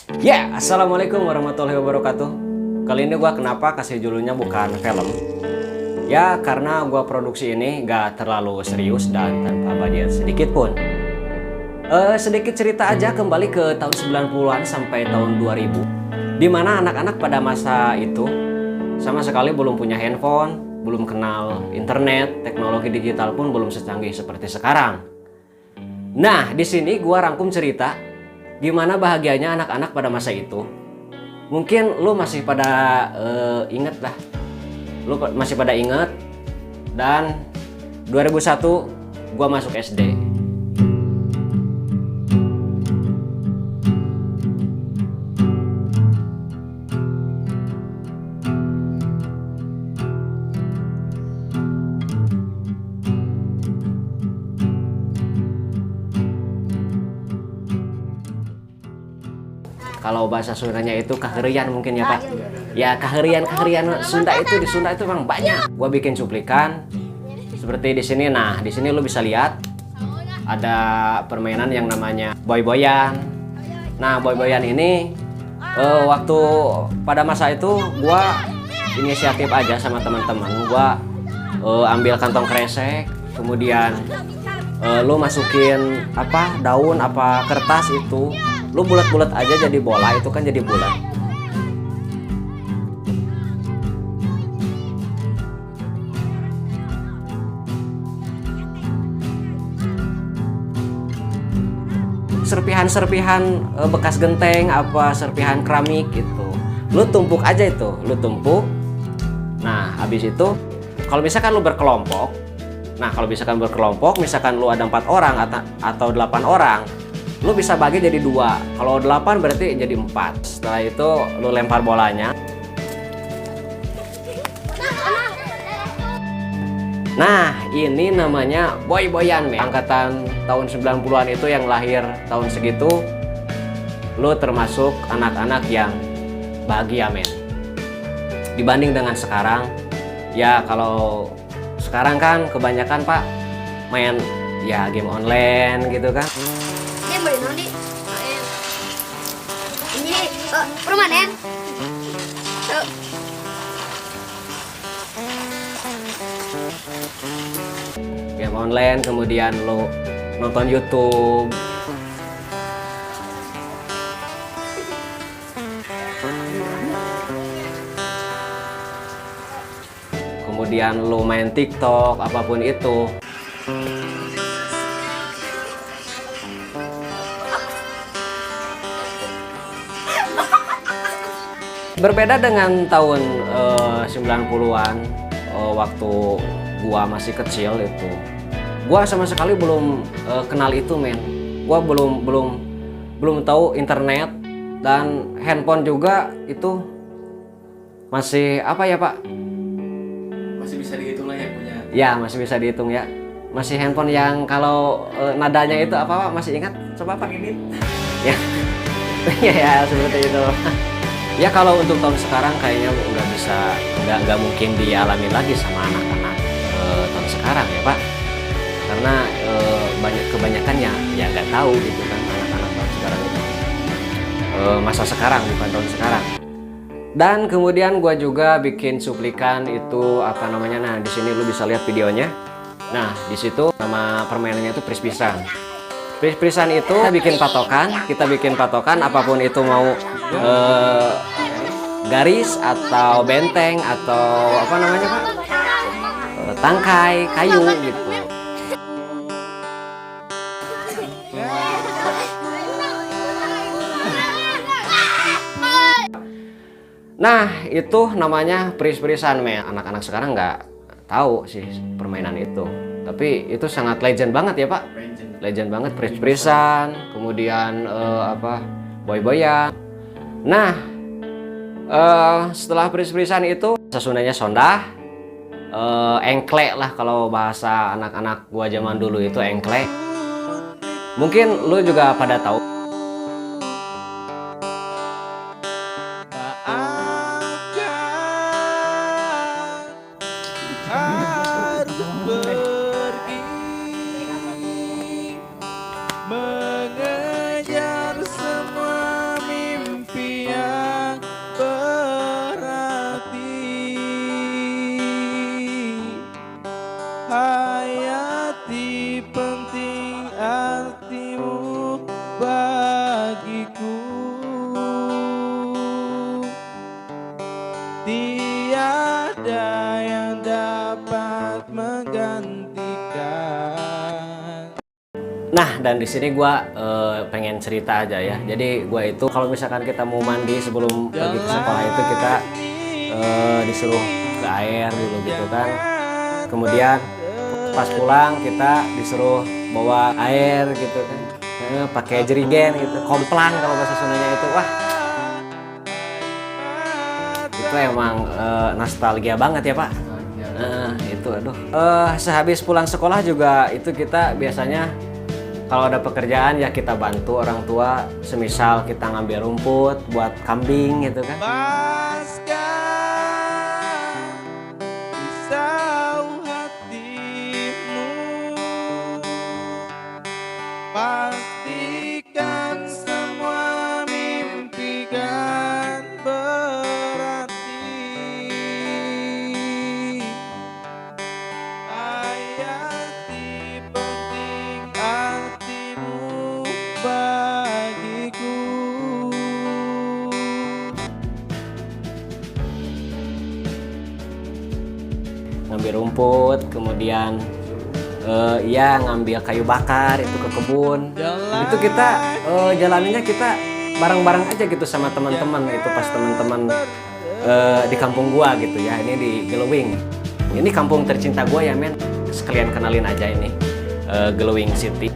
Ya, Assalamualaikum warahmatullahi wabarakatuh. Kali ini gua kenapa kasih judulnya bukan film? Ya, karena gua produksi ini gak terlalu serius dan tanpa budget sedikit pun. Sedikit cerita aja kembali ke tahun 90-an sampai tahun 2000. Dimana anak-anak pada masa itu sama sekali belum punya handphone, belum kenal internet, teknologi digital pun belum secanggih seperti sekarang. Nah, di sini gua rangkum cerita gimana bahagianya anak-anak pada masa itu. Mungkin lu masih pada inget lah. Lu masih pada inget. Dan 2001 gua masuk SD. Kalau bahasa Sundanya itu kaherian mungkin ya Pak. Ya kaherian Sunda itu di Sunda itu memang banyak. Gua bikin cuplikan seperti di sini. Nah di sini lu bisa lihat ada permainan yang namanya boy-boyan. Nah boy-boyan ini waktu pada masa itu gua inisiatif aja sama teman-teman. Gua ambil kantong kresek, kemudian lu masukin apa daun apa kertas itu. Lu bulat-bulat aja jadi bola, itu kan jadi bulat. Serpihan-serpihan bekas genteng, apa serpihan keramik gitu. Lu tumpuk aja itu, lu tumpuk. Nah, habis itu kalau misalkan lu berkelompok, misalkan lu ada 4 orang atau 8 orang, lu bisa bagi jadi 2. Kalau 8 berarti jadi 4. Setelah itu lu lempar bolanya. Nah ini namanya boy-boyan men. Angkatan tahun 90-an itu yang lahir tahun segitu, lu termasuk anak-anak yang bahagia men. Dibanding dengan sekarang, ya kalau sekarang kan kebanyakan Pak main ya game online gitu kan. Boleh noni ini permanen game online, kemudian lo nonton YouTube, kemudian lo main TikTok, apapun itu. Berbeda dengan tahun 90-an, waktu gua masih kecil itu, gua sama sekali belum kenal itu men. Gua belum tahu internet, dan handphone juga itu masih apa ya Pak? Masih bisa dihitung lah ya punya. Ya masih bisa dihitung ya. Masih handphone yang kalau nadanya itu apa Pak? Masih ingat? Coba Pak ini. Ya, ya seperti itu. Ya kalau untuk tahun sekarang kayaknya nggak mungkin dialami lagi sama anak-anak tahun sekarang ya Pak, karena kebanyakan ya nggak tahu gitu kan anak-anak tahun sekarang itu masa sekarang bukan tahun sekarang. Dan kemudian gua juga bikin cuplikan itu apa namanya, nah di sini lu bisa lihat videonya. Nah di situ nama permainannya itu pris-prisan. Pris-prisan itu kita bikin patokan apapun itu, mau garis atau benteng atau apa namanya Pak, tangkai kayu gitu. Nah itu namanya pris-prisan men. Anak-anak sekarang nggak tahu sih permainan itu, tapi itu sangat legend banget ya Pak. Legend banget pris-prisan, kemudian apa boy-boyan. Nah setelah pris-prisan itu sesundanya sondah, engklek lah kalau bahasa anak-anak gua zaman dulu itu engklek. Mungkin lu juga pada tahu. Harus pergi mengejar semua mimpi. ada yang dapat menggantikan. Nah, dan di sini gua pengen cerita aja ya. Jadi gua itu kalau misalkan kita mau mandi sebelum pergi ke sekolah itu kita disuruh ke air dulu gitu kan. Kemudian pas pulang kita disuruh bawa air gitu kan. Pakai jerigen gitu, komplang kalau bahasa Sundanya itu. Wah. Itu emang nostalgia banget ya, Pak. Itu aduh. Sehabis pulang sekolah juga itu kita biasanya kalau ada pekerjaan ya kita bantu orang tua, semisal kita ngambil rumput buat kambing gitu kan. Lepaskan risau hatimu, pastikan semua mimpi kan berarti. Hayati penting artimu bagiku. Ngambil rumput, kemudian ya ngambil kayu bakar itu ke kebun. Itu kita jalaninnya kita bareng-bareng aja gitu sama teman-teman. Itu pas teman-teman di kampung gua gitu ya. Ini di Gelowing. Ini kampung tercinta gua ya men. Sekalian kenalin aja ini Gelowing City.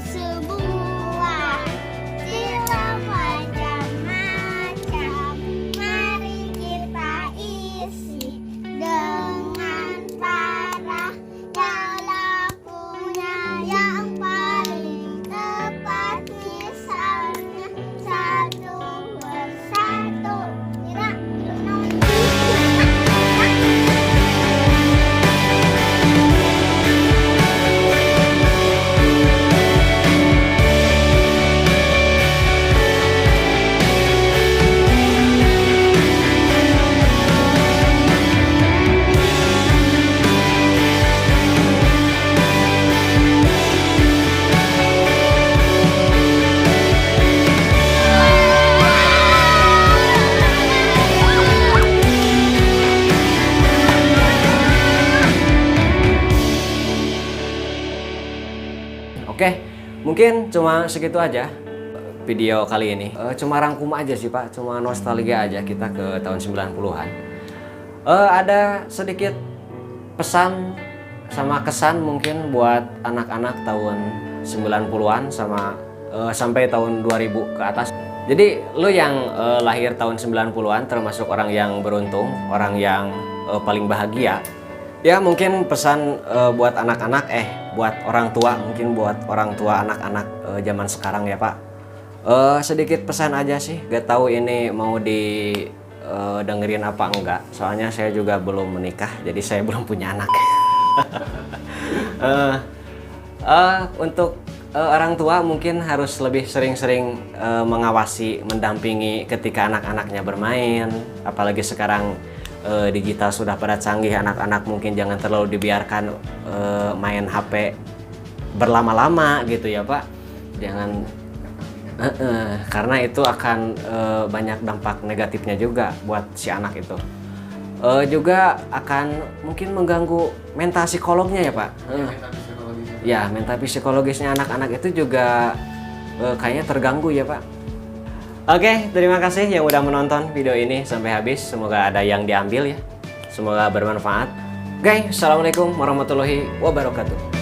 Sebuah film macam-macam, mari kita isi dengan para pelakunya yang paling tepat, misalnya satu persatu. Kira Oke, mungkin cuma segitu aja video kali ini. Cuma rangkum aja sih Pak, cuma nostalgia aja kita ke tahun 90-an. Ada sedikit pesan sama kesan mungkin buat anak-anak tahun 90-an sama sampai tahun 2000 ke atas. Jadi lu yang lahir tahun 90-an termasuk orang yang beruntung, orang yang paling bahagia. Ya mungkin pesan buat anak-anak buat orang tua, mungkin buat orang tua anak-anak zaman sekarang ya Pak. Sedikit pesan aja sih, gak tahu ini mau dengerin apa enggak. Soalnya saya juga belum menikah, jadi saya belum punya anak. Untuk orang tua mungkin harus lebih sering-sering mengawasi, mendampingi ketika anak-anaknya bermain. Apalagi sekarang digital sudah pada canggih, anak-anak mungkin jangan terlalu dibiarkan main HP berlama-lama gitu ya Pak. Jangan karena itu akan banyak dampak negatifnya juga buat si anak itu. Juga akan mungkin mengganggu mental psikolognya ya Pak. Ya mental psikologisnya anak-anak itu juga kayaknya terganggu ya Pak. Oke, terima kasih yang udah menonton video ini sampai habis. Semoga ada yang diambil ya. Semoga bermanfaat. Oke, assalamualaikum warahmatullahi wabarakatuh.